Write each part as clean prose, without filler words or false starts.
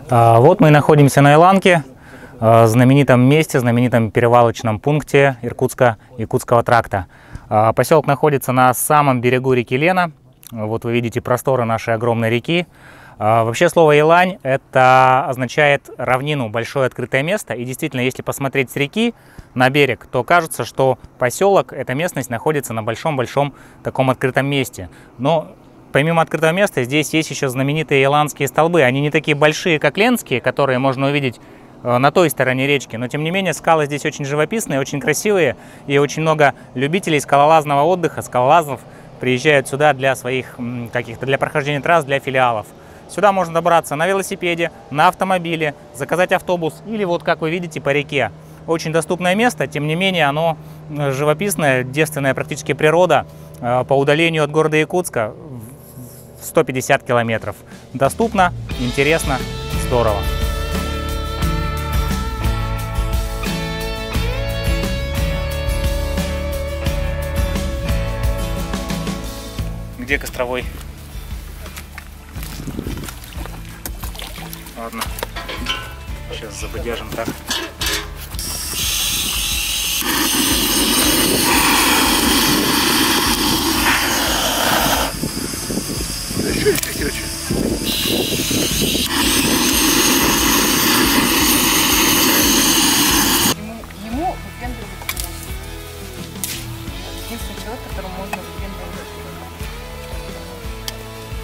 Вот мы находимся на Иланке, знаменитом месте, знаменитом перевалочном пункте Иркутского тракта. Поселок находится на самом берегу реки Лена. Вот вы видите просторы нашей огромной реки. Вообще слово «Илань» это означает равнину, большое открытое место. И действительно, если посмотреть с реки на берег, то кажется, что поселок, эта местность находится на большом-большом таком открытом месте. Но помимо открытого места, здесь есть еще знаменитые иланские столбы. Они не такие большие, как ленские, которые можно увидеть на той стороне речки. Но тем не менее, скалы здесь очень живописные, очень красивые. И очень много любителей скалолазного отдыха, скалолазов приезжают сюда для своих каких-то, для прохождения трасс, для филиалов. Сюда можно добраться на велосипеде, на автомобиле, заказать автобус или вот, как вы видите, по реке. Очень доступное место, тем не менее, оно живописное, девственная практически природа по удалению от города Якутска в 150 километров. Доступно, интересно, здорово. Где Костровой? Ладно, сейчас забодяжим так. Да что это, короче? Ему выпендриваться можно. Единственный человек, которому можно выпендриваться.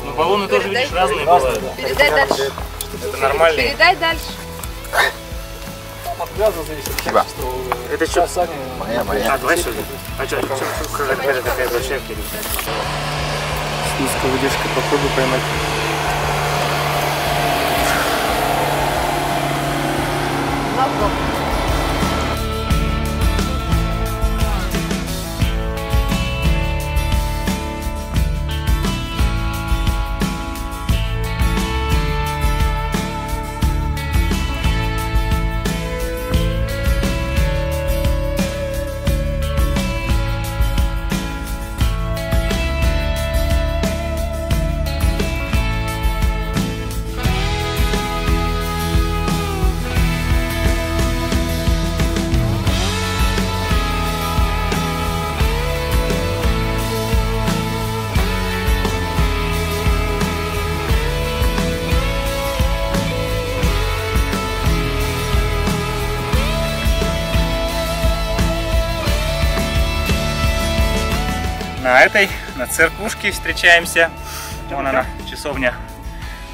Ну, баллоны тоже, видишь, разные бывают. Передай дальше. Это нормально. Передай дальше. Отвязано зависит от качества. Это что? Моя. А, давай сюда. А что такая большая в Кирилл? С низкой выдержкой попробуй поймать. На церквушке встречаемся. Вон она, часовня.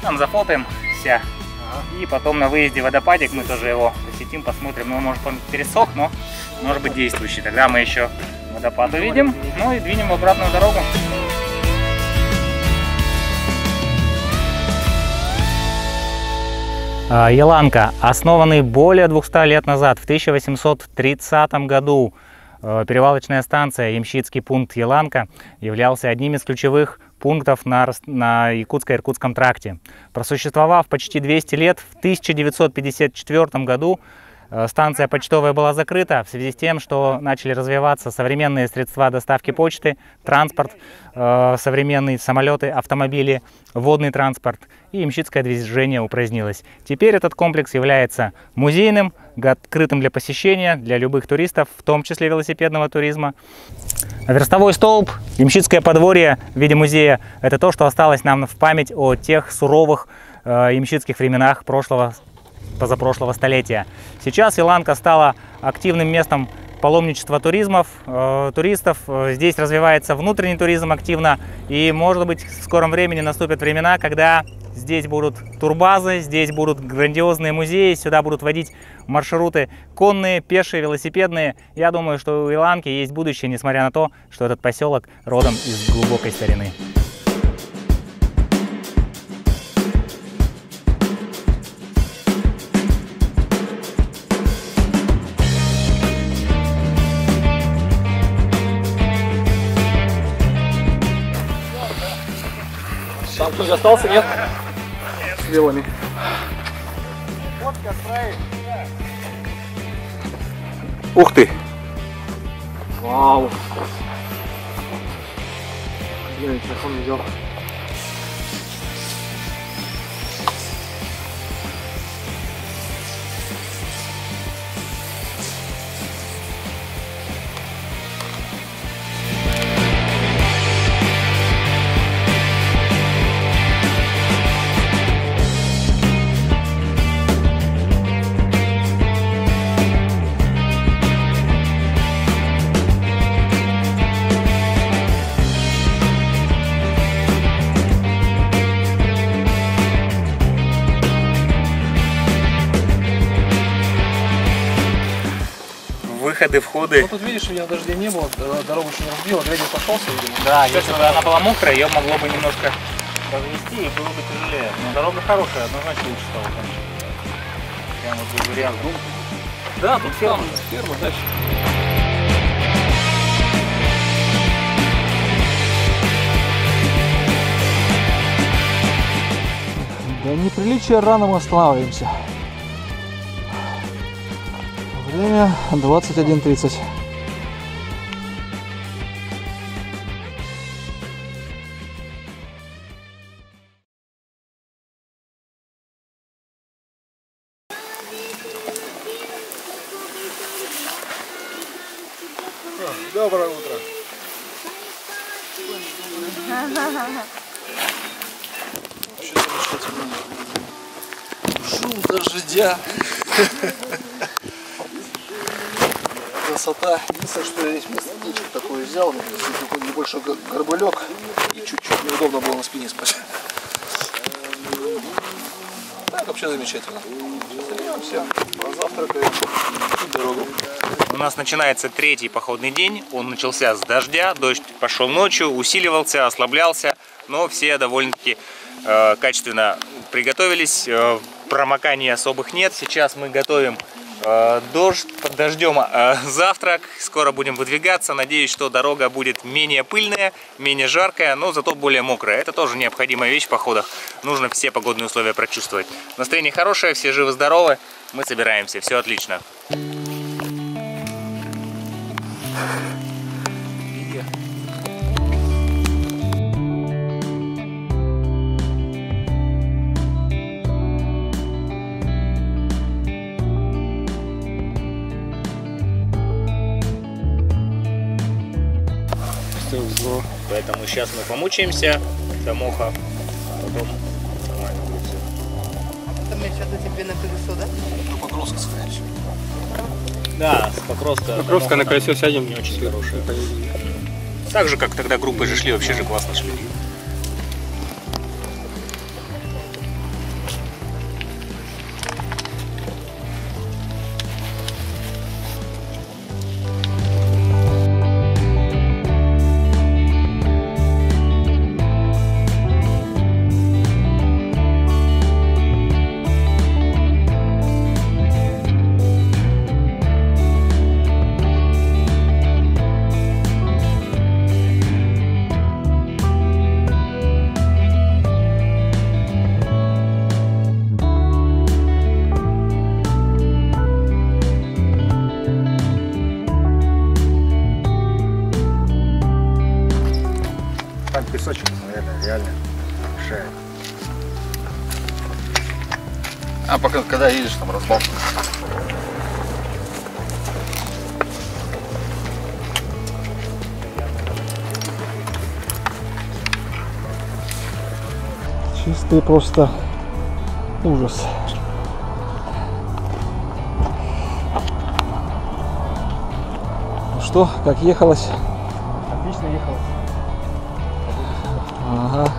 Там зафотаемся. И потом на выезде водопадик мы тоже его посетим, посмотрим. Ну, может, он пересох, но может быть действующий. Тогда мы еще водопад увидим. Ну и двинем в обратную дорогу. Иланка, основанный более 200 лет назад, в 1830 году. Перевалочная станция, ямщицкий пункт Иланка, являлся одним из ключевых пунктов на Иркутском тракте. Просуществовав почти 200 лет, в 1954 году станция почтовая была закрыта в связи с тем, что начали развиваться современные средства доставки почты, транспорт, современные самолеты, автомобили, водный транспорт, и ямщицкое движение упразднилось. Теперь этот комплекс является музейным, открытым для посещения, для любых туристов, в том числе велосипедного туризма. Верстовой столб, ямщицкое подворье в виде музея – это то, что осталось нам в память о тех суровых ямщицких временах позапрошлого столетия. Сейчас Иланка стала активным местом паломничества туристов. Здесь развивается внутренний туризм активно, и, может быть, в скором времени наступят времена, когда здесь будут турбазы, здесь будут грандиозные музеи, сюда будут водить маршруты конные, пешие, велосипедные. Я думаю, что у Иланки есть будущее, несмотря на то, что этот поселок родом из глубокой старины. Там кто-нибудь остался, нет? С вилами. Ух ты! Вау! Я телефон не взял. выходы, входы. Ну тут видишь, у меня дождя не было, дорогу еще не разбила, грязь пошелся, видимо. Да, если бы она была мокрая, ее могло бы немножко развести и было бы тяжелее. Но дорога хорошая, однозначно лучше стала, конечно. Прям вот вариант. Да, тут ферма, дальше. До неприличия рано мы останавливаемся. Время 21:30. Доброе утро. Вообще замечательно. Шум дождя. Красота. Единственное, что я здесь местечко такое взял, такой небольшой горбылек, и чуть-чуть неудобно было на спине спать. Так, вообще замечательно. Сейчас займемся, позавтракаем и дорогу. У нас начинается третий походный день. Он начался с дождя. Дождь пошел ночью, усиливался, ослаблялся. Но все довольно-таки качественно приготовились. Промоканий особых нет. Сейчас мы готовим под дождем завтрак. Скоро будем выдвигаться. Надеюсь, что дорога будет менее пыльная, менее жаркая, но зато более мокрая. Это тоже необходимая вещь в походах. Нужно все погодные условия прочувствовать. Настроение хорошее, все живы-здоровы. Мы собираемся. Все отлично. Поэтому сейчас мы помучаемся, Самоха, потом нормально будет все. Там что-то тебе на колесо, да? Ну, Покровск сходить. Да, с Покровска. Покровска на колесо сядем. Не очень хорошая. Так же, как тогда группы же шли, вообще же классно шли. Там песочек, наверное, реально мешает. А пока, когда едешь, там разбалка. Чистый просто ужас. Ну что, как ехалось? Отлично ехалось. Ага.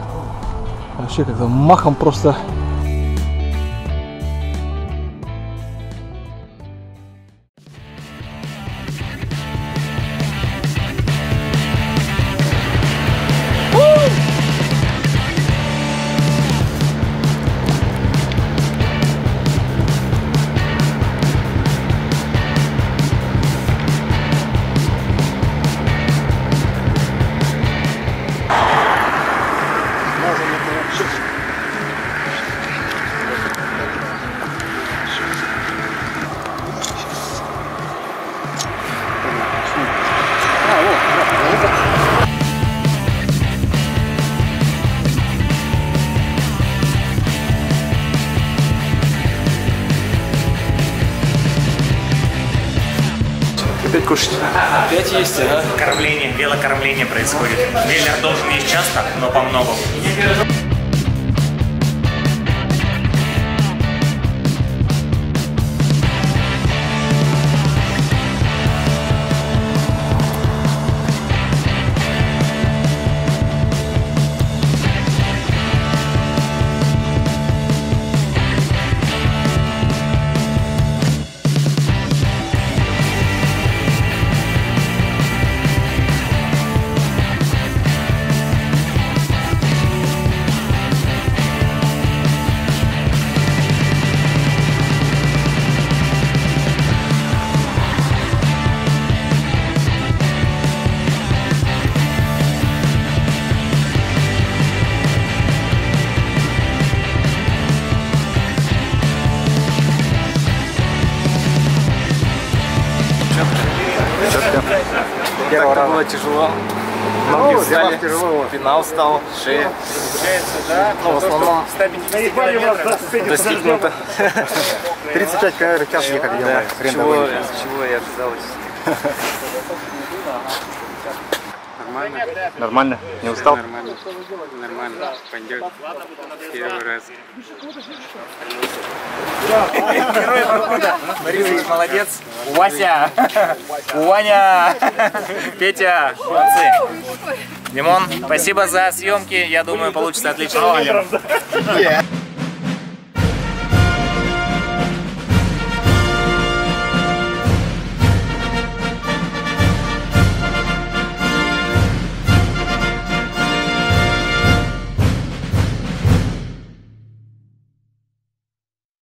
Вообще как-то махом просто. Опять кушать. Опять есть, ага. Кормление, велокормление происходит. Веллер должен есть часто, но по многу. первого раза. Было тяжело. Ноги встали, спина устала, шея. Ну, в основном 150 километров. достигнуто. 35 км в час ехали. Да, чего я ожидалось. Нормально? Нормально? Не устал? Нормально. Нормально. Пойдет. Первый раз. Герой похода. Борисович, молодец. Вася. Ваня. Петя. Молодцы. Димон, спасибо за съемки. Я думаю, получится отличный фильм.